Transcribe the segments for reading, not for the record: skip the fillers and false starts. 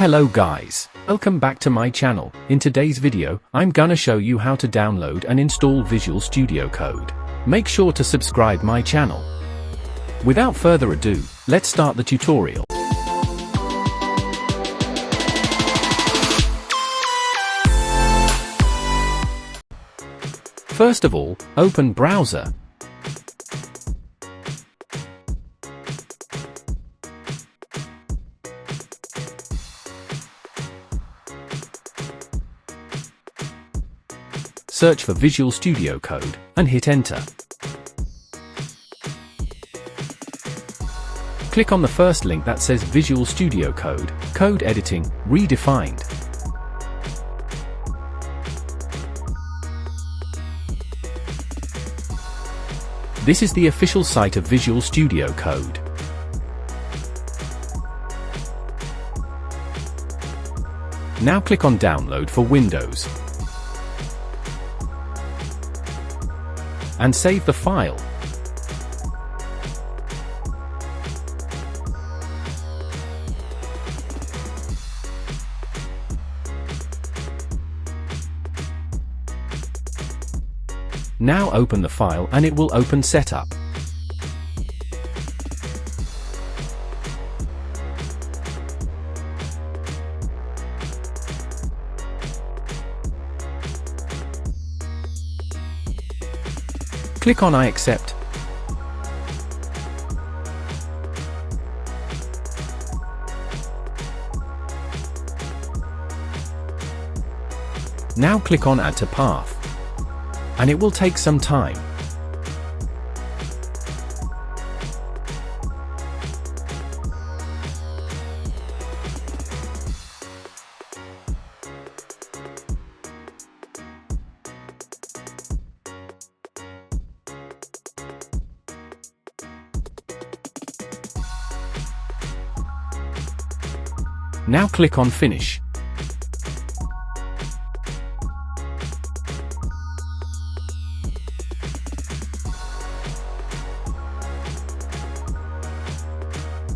Hello guys, welcome back to my channel. In today's video, I'm gonna show you how to download and install Visual Studio Code. Make sure to subscribe my channel. Without further ado, let's start the tutorial. First of all, open Browser. Search for Visual Studio Code, and hit Enter. Click on the first link that says Visual Studio Code, Code Editing, Redefined. This is the official site of Visual Studio Code. Now click on Download for Windows. And save the file. Now open the file and it will open Setup. Click on I accept. Now click on Add to Path. And it will take some time. Now click on Finish.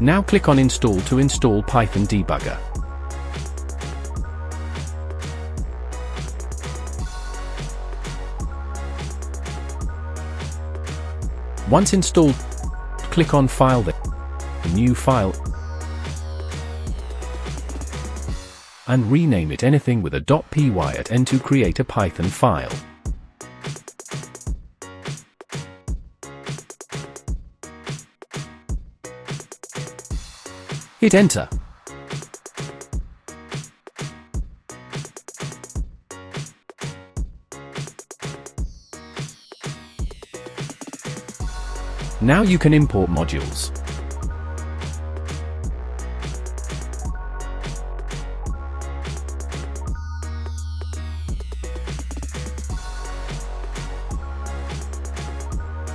Now click on Install to install Python Debugger. Once installed, click on File, the New File, and rename it anything with a .py at end to create a Python file. Hit Enter. Now you can import modules.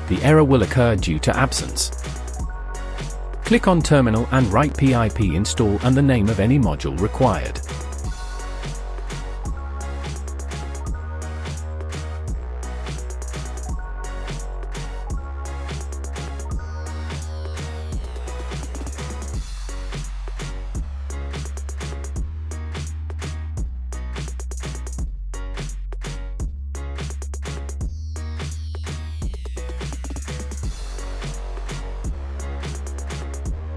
The error will occur due to absence. Click on Terminal and write pip install and the name of any module required.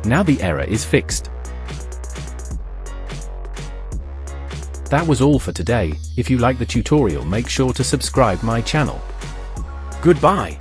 Now the error is fixed. That was all for today. If you like the tutorial, make sure to subscribe my channel. Goodbye.